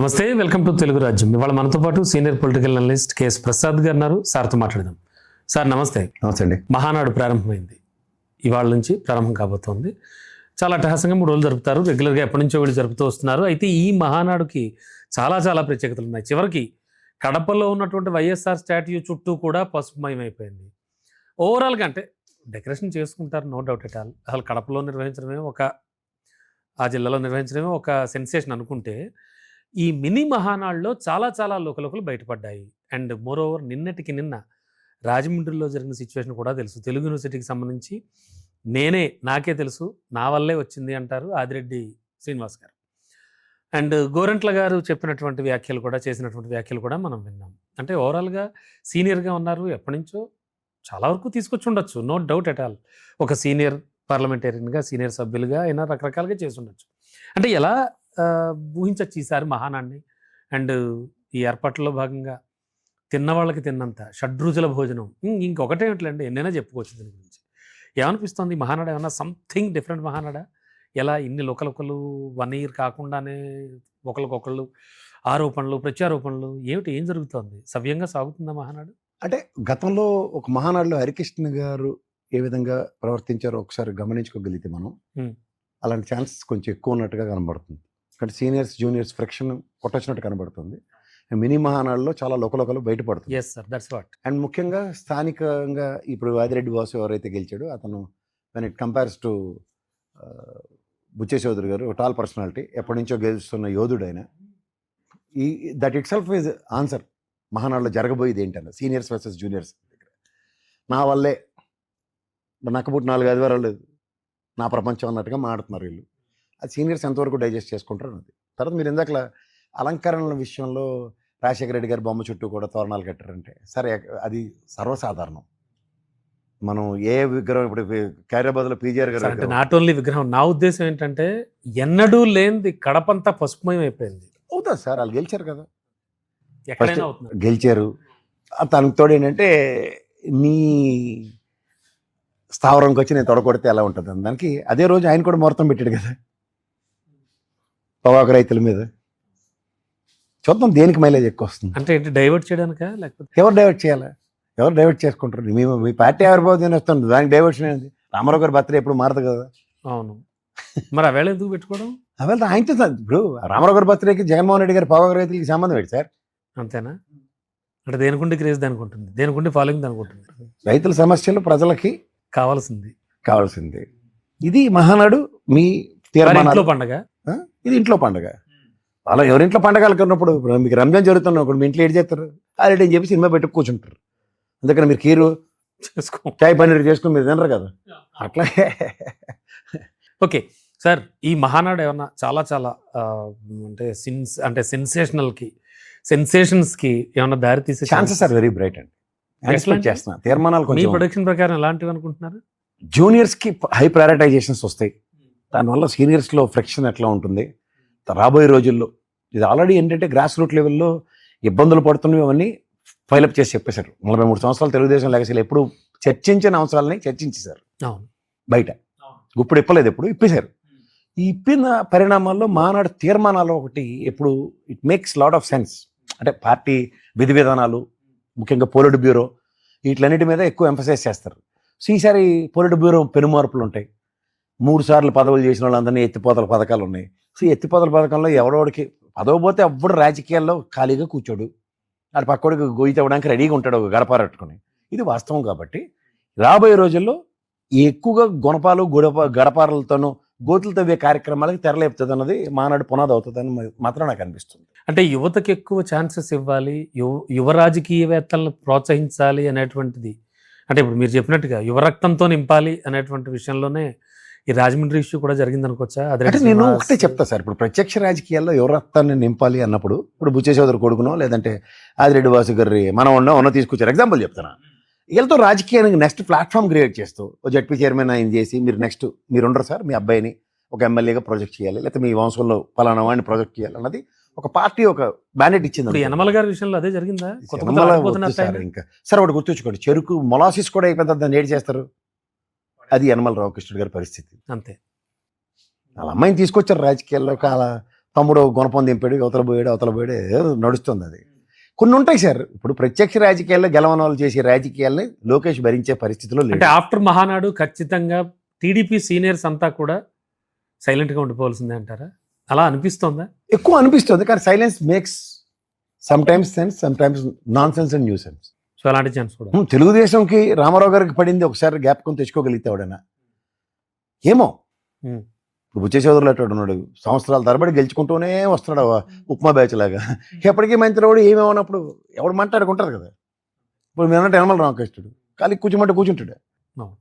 నమస్తే, welcome to Telugu రాజ్యం. ఇవాళ మనతో పాటు senior political analyst KS Prasad గారు ఉన్నారు. సార్తో మాట్లాడదాం. సార్ నమస్తే. నమస్తే అండి. మహానాడు ప్రారంభమైంది, ఇవాళ నుంచి ప్రారంభం కాబోతోంది. చాలా అట్టహాసంగా 3 రోజులు జరుపుతారు. రెగ్యులర్గా ఎప్పటి నుంచో వీళ్ళు జరుపుతూ వస్తున్నారు. అయితే ఈ మహానాడుకి చాలా చాలా ప్రత్యేకతలు ఉన్నాయి. చివరికి కడపలో ఉన్నటువంటి వైఎస్ఆర్ స్టాట్యూ చుట్టూ కూడా పసుపుమయమైపోయింది. ఓవరాల్గా అంటే డెకరేషన్ చేసుకుంటారు, నో డౌట్ ఎట్ ఆల్. అసలు కడపలో నిర్వహించడమే ఆ జిల్లాలో నిర్వహించడమే ఒక సెన్సేషన్ అనుకుంటే, ఈ మినీ మహానాడులో చాలా చాలా లోకలోకలు బయటపడ్డాయి. అండ్ మోర్ ఓవర్ నిన్నటికి నిన్న రాజమండ్రిలో జరిగిన సిచ్యువేషన్ కూడా తెలుసు. తెలుగు యూనివర్సిటీకి సంబంధించి నాకే తెలుసు, నా వల్లే వచ్చింది అంటారు ఆదిరెడ్డి శ్రీనివాస్ గారు. అండ్ గోరంట్ల గారు చెప్పినటువంటి వ్యాఖ్యలు కూడా, చేసినటువంటి వ్యాఖ్యలు కూడా మనం విన్నాం. అంటే ఓవరాల్గా సీనియర్గా ఉన్నారు, ఎప్పటి నుంచో చాలా వరకు తీసుకొచ్చి ఉండొచ్చు, నో డౌట్ ఎట్ ఆల్. ఒక సీనియర్ పార్లమెంటేరియన్గా, సీనియర్ సభ్యులుగా అయినా రకరకాలుగా చేసి ఉండొచ్చు. అంటే ఎలా ఊహించవచ్చు ఈసారి మహానాడిని? అండ్ ఈ ఏర్పాట్లలో భాగంగా తిన్నవాళ్ళకి తిన్నంత షడ్రుచుల భోజనం, ఇంకొకటేమిట్లండి, ఎన్నైనా చెప్పుకోవచ్చు దీని గురించి. ఏమనిపిస్తుంది మహానాడు? ఏమన్నా సంథింగ్ డిఫరెంట్ మహానాడా? ఎలా ఇన్ని లోకలొకలు 1 year కాకుండానే ఒకరికొకళ్ళు ఆరోపణలు ప్రత్యారోపణలు, ఏం జరుగుతోంది? సవ్యంగా సాగుతుందా మహానాడు? అంటే గతంలో ఒక మహానాడులో హరికృష్ణ గారు ఏ విధంగా ప్రవర్తించారో ఒకసారి గమనించుకోగలిగితే మనం అలాంటి ఛాన్సెస్ కొంచెం ఎక్కువ ఉన్నట్టుగా కనబడుతుంది. అంటే సీనియర్స్ జూనియర్స్ ఫ్రిక్షన్ కొట్టొచ్చినట్టు కనబడుతుంది. మినీ మహానాడులో చాలా లోకలోకలు బయటపడుతుంది. Yes sir, that's what. And ముఖ్యంగా స్థానికంగా ఇప్పుడు ఆదిరెడ్డి వాసు ఎవరైతే గెలిచాడో అతను when it compares to Buchche Chaudhary గారు, టాల్ పర్సనాలిటీ, ఎప్పటి నుంచో గెలుస్తున్న యోధుడు ఆయన. ఈ that itself is answer. మహానాడులో జరగబోయేది ఏంటన్న సీనియర్స్ వర్సెస్ జూనియర్స్. నా వల్లే నక్కబుట్టి 4 ఆదివారాలు లేదు, నా ప్రపంచం అన్నట్టుగా మాడుతున్నారు వీళ్ళు. అది సీనియర్స్ ఎంతవరకు డైజెస్ట్ చేసుకుంటారు అన్నది. తర్వాత మీరు ఇందాక అలంకరణల విషయంలో రాజశేఖర రెడ్డి గారి బొమ్మ చుట్టూ కూడా తోరణాలు కట్టారంటే, సరే అది సర్వసాధారణం. మనం ఏ విగ్రహం ఇప్పుడు ఖైరాబాద్లో పీజీఆర్ గారు అంటే నాట్ ఓన్లీ విగ్రహం, నా ఉద్దేశం ఏంటంటే ఎన్నడూ లేనిది కడపంతా పసుపుమయం అయిపోయింది. అవుతుంది సార్, వాళ్ళు గెలిచారు కదా, ఎక్కడైనా అవుతుంది, గెలిచారు. తనకు తోడు ఏంటంటే నీ స్థావరంకి వచ్చి నేను తొడగొడితే ఎలా ఉంటుంది అని. దానికి అదే రోజు ఆయన కూడా ముహూర్తం పెట్టాడు కదా పొగాకు రైతుల మీద. చూద్దాం దేనికి మైలేజ్ ఎక్కువ వస్తుంది. అంటే డైవర్ట్ చేయడానికా, లేకపోతే ఎవరు డైవర్ట్ చేయాలా? ఎవరు డైవర్ట్ చేసుకుంటారు? మీ పార్టీ ఆవిర్భావం వస్తుంది, దానికి డైవర్షన్ ఏంది? రామారావు గారి బర్త్డే ఎప్పుడు మారదు కదా. అవును, మరి అవేళ ఎందుకు పెట్టుకోవడం? అవేళ ఆయనతో ఇప్పుడు రామారావు గారి బర్త్డేకి జగన్మోహన్ రెడ్డి గారి పొగాకు రైతులకి సంబంధం ఏంటి సార్? అంతేనా? అంటే దేనికుండి క్రేజ్ దానికి ఉంటుంది, దేనికుండి ఫాలోయింగ్ దానికి ఉంటుంది. రైతుల సమస్యలు ప్రజలకి కావాల్సింది. ఇది మహానాడు. మీ ఇంట్లో పండగ, ఇది ఇంట్లో పండగ. అలా ఎవరింట్లో పండగలు కన్నప్పుడు మీకు రంజాన్ జరుగుతున్నప్పుడు మీ ఇంట్లో ఏం చేస్తారు? ఆల్రెడీ అని చెప్పి సినిమా పెట్టి కూర్చుంటారు. అందుకని మీరు కీరు చాయ్ పన్నీర్ చేసుకుని మీరు తినరు కదా, అట్లాగే. ఓకే సార్, ఈ మహానాడు ఏమన్నా చాలా చాలా అంటే సెన్సేషన్స్కి ఏమన్నా దారి తీసే ఛాన్సెస్ ఆర్ వెరీ బ్రైట్ అండి. ఎక్స్పెక్ట్ చేస్తున్నా తీర్మానాలు మీ ప్రొడక్షన్ ప్రకారం ఎలాంటివి అనుకుంటున్నారు? జూనియర్స్కి హై ప్రయారిటైజేషన్స్ వస్తాయి. దానివల్ల సీనియర్స్లో ఫ్రిక్షన్ ఎట్లా ఉంటుంది రాబోయే రోజుల్లో. ఇది ఆల్రెడీ ఏంటంటే గ్రాస్ రూట్ లెవెల్లో ఇబ్బందులు పడుతున్నవి అవన్నీ ఫైలప్ చేసి చెప్పేశారు. 43 సంవత్సరాలు తెలుగుదేశం లెగసీలు ఎప్పుడు చర్చించిన అంశాలని చర్చించేశారు బయట. ఇప్పుడు ఇప్పలేదు, ఎప్పుడు ఇప్పేశారు. ఈ ఇప్పిన పరిణామాల్లో మహానాడు తీర్మానాలు ఒకటి ఎప్పుడు it makes lot of sense. అంటే పార్టీ విధి విధానాలు, ముఖ్యంగా పోలిట్ బ్యూరో, వీటిలన్నిటి మీద ఎక్కువ ఎంఫసైజ్ చేస్తారు. సో ఈసారి పోలిట్ బ్యూరో పెనుమార్పులు ఉంటాయి. 3 సార్లు పదవులు చేసిన వాళ్ళందరినీ ఎత్తిపోతల పథకాలు ఉన్నాయి. సో ఎత్తిపోతల పథకంలో ఎవడోడికి పదవి పోతే ఎవ్వడు రాజకీయాల్లో ఖాళీగా కూర్చోడు, అది పక్కోడికి గొయ్యి తవ్వడానికి రెడీగా ఉంటాడు ఒక గడపారట్టుకుని. ఇది వాస్తవం. కాబట్టి రాబోయే రోజుల్లో ఎక్కువగా గుణపాలు గడపారలతోనూ గోతులు తవ్వే కార్యక్రమాలకు తెరలేపుతుంది అన్నది మహానాడు పునాది అవుతుందని మాత్రం నాకు అనిపిస్తుంది. అంటే యువతకి ఎక్కువ ఛాన్సెస్ ఇవ్వాలి, యువ రాజకీయవేత్తలను ప్రోత్సహించాలి అనేటువంటిది. అంటే ఇప్పుడు మీరు చెప్పినట్టుగా యువరక్తంతో నింపాలి అనేటువంటి విషయంలోనే ఈ రాజమండ్రి ఇష్యూ కూడా జరిగింది అనుకోవచ్చా? అంటే నేను ఒకటే చెప్తా సార్, ఇప్పుడు ప్రత్యక్ష రాజకీయాల్లో యువరక్తాన్ని నింపాలి అన్నప్పుడు ఇప్పుడు బుచ్చే చౌదరి కొడుకునో లేదంటే ఆదిరెడ్డి వాసు గారి మనం తీసుకొచ్చారు. ఎగ్జాంపుల్ చెప్తాను. వీళ్ళతో రాజకీయానికి నెక్స్ట్ ప్లాట్ఫామ్ క్రియేట్ చేస్తూ జడ్పీ చైర్మన్ ఆయన చేసి మీరు ఉండరు సార్, మీ అబ్బాయిని ఒక ఎమ్మెల్యేగా ప్రాజెక్ట్ చేయాలి, లేకపోతే మీ వంశంలో ఫలానా వాడిని ప్రాజెక్ట్ చేయాలి అన్నది ఒక పార్టీ ఒక బ్యానెట్ ఇచ్చింది. యనమల గారి విషయంలో అదే జరిగిందా? ఇంకా సార్ ఒకటి గుర్తుంచుకోండి, చెరుకు మొలాసిస్ కూడా అయిపోయింది, దాన్ని ఏడు చేస్తారు. అది యనమల రామకృష్ణుడు గారి పరిస్థితి. అంతే. వాళ్ళ అమ్మాయిని తీసుకొచ్చారు రాజకీయాల్లో, అలా తమ్ముడు గుణపం దింపాడు, అవతల పోయాడు ఏదో నడుస్తుంది అది. కొన్ని ఉంటాయి సార్. ఇప్పుడు ప్రత్యక్ష రాజకీయాల్లో గెలవని వాళ్ళు చేసే రాజకీయాల్ని లోకేష్ భరించే పరిస్థితిలో అంటే లేదు. ఆఫ్టర్ మహానాడు ఖచ్చితంగా టీడీపీ సీనియర్స్ అంతా కూడా సైలెంట్గా ఉండిపోవాల్సిందే అంటారా? అలా అనిపిస్తోందా? ఎక్కువ అనిపిస్తుంది, కానీ silence makes some times sense, some times non sense and new sense. So అలాంటి ఛాన్స్ కూడా తెలుగుదేశంకి రామారావు గారికి పడింది, ఒకసారి జ్ఞాపకం తెచ్చుకోగలిగితే ఎవడైనా ఏమో. Hmm. ఇప్పుడు బుచ్చే చౌదరులు అట్టాడు ఉన్నాడు, సంవత్సరాల తరబడి గెలుచుకుంటూనే వస్తున్నాడు ఉప్మా బ్యాచ్ లాగా. ఎప్పటికీ మంత్రి వాడు ఏమేమన్నప్పుడు ఎవడు మాట్లాడుకుంటారు కదా. ఇప్పుడు మీరు అన్నట్టు యనమల రామకృష్ణుడు ఖాళీ కూర్చోమంటే కూర్చుంటాడు. అవును.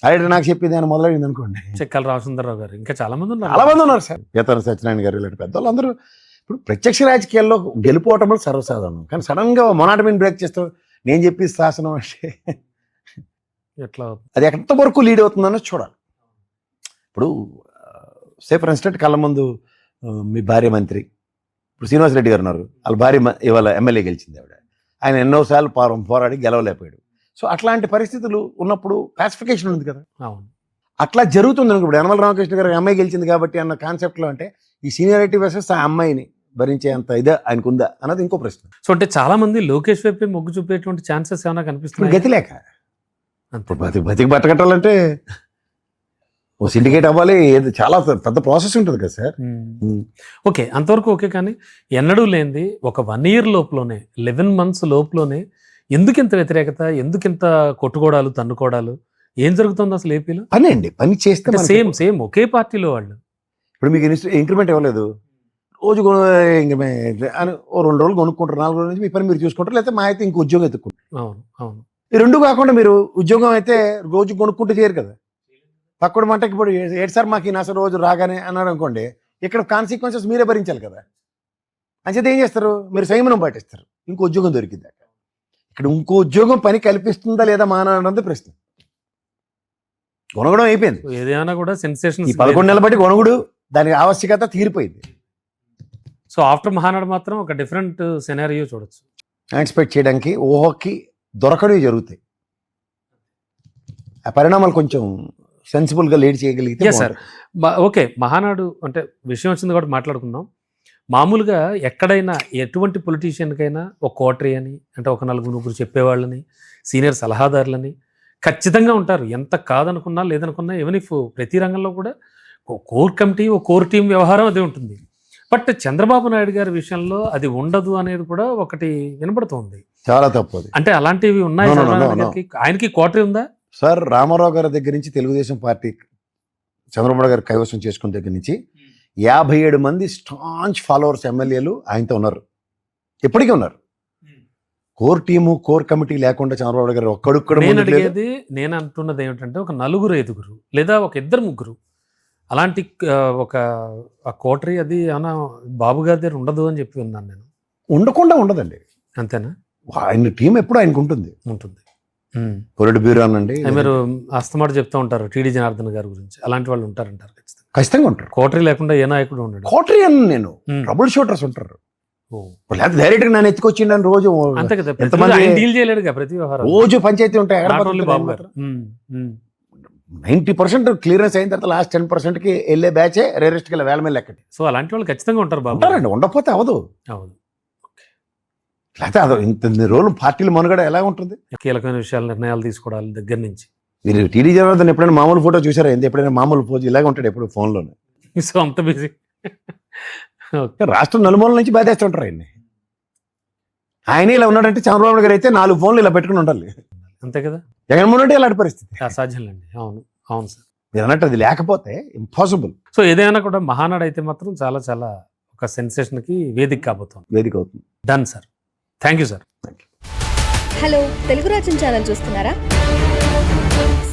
అదే నాకు చెప్పింది ఆయన మొదలైంది అనుకోండి. చెక్కల రామసుందరరావు గారు, ఇంకా చాలా మంది చాలా మంది ఉన్నారు సార్. గీతాన సత్యనారాయణ గారు ఇలాంటి పెద్దవాళ్ళు అందరూ. ఇప్పుడు ప్రత్యక్ష రాజకీయాల్లో గెలుపోవటం సర్వసాధారణం, కానీ సడన్ గా మొనాటమీని బ్రేక్ చేస్తూ నేను చెప్పి శాసనం అంటే ఎట్లా అది ఎంతవరకు లీడ్ అవుతుందన్నది చూడాలి. ఇప్పుడు సే ఫర్ ఇన్స్టెంట్ కళ్ళ ముందు మీ భార్య మంత్రి, ఇప్పుడు శ్రీనివాసరెడ్డి గారు ఉన్నారు, వాళ్ళ భార్య ఇవాళ ఎమ్మెల్యే గెలిచింది. ఆయన ఎన్నోసార్లు పోరాడి గెలవలేకపోయాడు. సో అట్లాంటి పరిస్థితులు ఉన్నప్పుడు క్లాసిఫికేషన్ ఉంది కదా. అవును. అట్లా జరుగుతుంది. ఇప్పుడు యనమల రామకృష్ణ గారు అమ్మాయి గెలిచింది కాబట్టి అన్న కాన్సెప్ట్లో అంటే ఈ సీనియారిటీ వర్సెస్ ఆ అమ్మాయిని భరించే అంత ఇదే ఆయనకుందా అన్నది ఇంకో ప్రశ్న. సో అంటే చాలా మంది లోకేష్ వైపే మొగ్గు చూపేటువంటి ఛాన్సెస్ ఏమైనా ఇప్పుడు కనిపిస్తుంది? గతి లేక బతికి బట్టకట్టాలంటే ఓ సిండికేట్ అవ్వాలి, ఏది చాలా పెద్ద ప్రాసెస్ ఉంటుంది కదా సార్. ఓకే, అంతవరకు ఓకే. కానీ ఎన్నడూ లేనిది ఒక 1 year లోపులోనే 11 months లోపులోనే ఎందుకు ఇంత వ్యతిరేకత, ఎందుకు ఇంత కొట్టుకోవడాలు, తన్నుకోవడాలు, ఏం జరుగుతుంది అసలు ఏపీలో? పని అండి, పని చేస్తే సేమ్ ఒకే పార్టీలో వాళ్ళు. ఇప్పుడు మీకు ఇంక్రిమెంట్ ఇవ్వలేదు, రోజు అని ఓ 2 రోజులు కొనుక్కుంటారు, 4 రోజుల నుంచి మీ పని మీరు చూసుకుంటారు, లేకపోతే మా అయితే ఇంకో ఉద్యోగం ఎత్తుకుంటారు. అవును అవును. ఈ రెండు కాకుండా మీరు ఉద్యోగం అయితే రోజు కొనుక్కుంటూ చేయరు కదా. పక్కడు మంటకి ఇప్పుడు ఏడు సార్ మాకు అసలు రోజు రాగానే అన్నాడు అనుకోండి, ఇక్కడ కాన్సిక్వెన్సెస్ మీరే భరించాలి కదా. అంచేత ఏం చేస్తారు, మీరు సంయమనం పాటిస్తారు, ఇంకో ఉద్యోగం దొరికింది. ఇక్కడ ఇంకో ఉద్యోగం పని కల్పిస్తుందా లేదా మానన్నది ప్రశ్న. గొనగడం అయిపోయింది, ఏదైనా కూడా సెన్సేషన్. ఈ 11 నెలల బట్టి గొనగుడు దానికి ఆవశ్యకత తీరిపోయింది. సో ఆఫ్టర్ మహానాడు మాత్రం ఒక డిఫరెంట్ సెనారియో చూడొచ్చు. ఎక్స్పెక్ట్ చేయడానికి ఊహకి దొరకడవి జరుగుతాయి. ఆ పరిణామాలు కొంచెం సెన్సిబుల్గా లీడ్ చేయగలిగితే సార్. ఓకే, మహానాడు అంటే విషయం వచ్చింది కాబట్టి మాట్లాడుకుందాం. మామూలుగా ఎక్కడైనా ఎటువంటి పొలిటీషియన్కైనా ఒక కోటరీ అని, అంటే ఒక 4-5 చెప్పేవాళ్ళని, సీనియర్ సలహాదారులని ఖచ్చితంగా ఉంటారు. ఎంత కాదనుకున్నా లేదనుకున్నా, ఈవెన్ ఇఫ్ ప్రతి రంగంలో కూడా కోర్ కమిటీ, ఒక కోర్ టీం వ్యవహారం అది ఉంటుంది. బట్ చంద్రబాబు నాయుడు గారి విషయంలో అది ఉండదు అనేది కూడా ఒకటి వినపడుతుంది. చాలా తప్పు. అంటే అలాంటివి ఉన్నాయి. ఆయనకి కోటరీ ఉందా సార్? రామారావు గారి దగ్గర నుంచి తెలుగుదేశం పార్టీ చంద్రబాబు గారు కైవసం చేసుకున్న దగ్గర నుంచి 57 మంది స్టాంచ్ ఫాలోవర్స్ ఎమ్మెల్యేలు ఆయనతో ఉన్నారు, ఎప్పటికీ ఉన్నారు. కోర్ టీము, కోర్ కమిటీ లేకుండా చంద్రబాబు గారు ఒక్కడుక్కడ. నేను అంటున్నది ఏమిటంటే ఒక 4-5 లేదా ఒక 2-3 అలాంటి ఒక కోటరీ అది ఏమన్నా బాబు గారి దగ్గర ఉండదు అని చెప్పి విన్నాను నేను. ఉండకుండా ఉండదండి. అంతేనా? ఆయన టీం ఎప్పుడు ఆయనకు ఉంటుంది. పొలిట్ బ్యూరో అనండి, మీరు అస్తమాట చెప్తూ ఉంటారు టీడీ జనార్దన్ గారి గురించి. అలాంటి వాళ్ళు ఉంటారంటారు, ఖచ్చితంగా ఉంటారు. కోటరీ లేకుండా ఏ నాయకుడు ఉండడు. కోటరీ అని నేను ట్రబుల్ షూటర్స్ ఉంటారు. లేకపోతే డైరెక్ట్ గా నన్ను ఎత్తుకొచ్చిండని రోజు అంతే కదా, డీల్ చేయలేడుగా ప్రతి వ్యవహారం. రోజు పంచాయతీ ఉంటాయి. 90% క్లియరెన్స్ అయిన తర్వాత లాస్ట్ 10%కి వెళ్ళే బ్యాచే రేరెస్ట్ గా వేల మీద లెక్కటి. సో అలాంటి వాళ్ళు ఖచ్చితంగా ఉంటారు బాబు. ఉంటారండి, ఉండకపోతే అవదు. లేకపోతే అది ఇంత రోజులు పార్టీలు మనుగడ ఎలా ఉంటుంది? కీలకమైన విషయాలు, నిర్ణయాలు తీసుకోవడాల దగ్గర నుంచి. మీరు టీడీ జనార్దన్ ఎప్పుడైనా మామూలు ఫోటో చూసారా? ఎప్పుడైనా మామూలు ఫోటో ఇలాగ ఉంటాడు ఎప్పుడు ఫోన్లోనే. సో అంత బిజీ. రాష్ట్రం నలుమూల నుంచి బాధేస్తుంటారు ఆయన్ని. ఆయన ఇలా ఉన్నాడంటే చంద్రబాబు గారు అయితే 4 ఫోన్లు ఇలా పెట్టుకుని ఉండాలి. అంతే కదా. జగన్మోహన్ రెడ్డి అలాంటి పరిస్థితి అసాధ్యంలేండి. అవును అవును సార్, మీరు అన్నట్టు అది లేకపోతే ఇంపాసిబుల్. సో ఏదైనా కూడా మహానాడు అయితే మాత్రం చాలా చాలా ఒక సెన్సేషన్కి వేదిక కాబోతుంది, వేదిక అవుతుంది. Done sir, thank you sir. Hello, Telugu రాజ్యం ఛానల్ చూస్తున్నారా?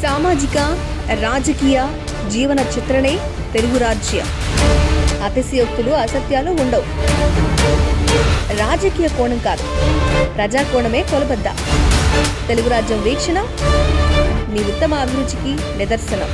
సామాజిక, రాజకీయ, జీవన చిత్రణే తెలుగు రాజ్యం. అతిశయోక్తులు, అసత్యాలు ఉండవు. రాజకీయ కోణం కాదు, ప్రజా కోణమే కొలబద్ద. తెలుగు రాజ్యం వీక్షణ మీ ఉత్తమ అభిరుచికి నిదర్శనం.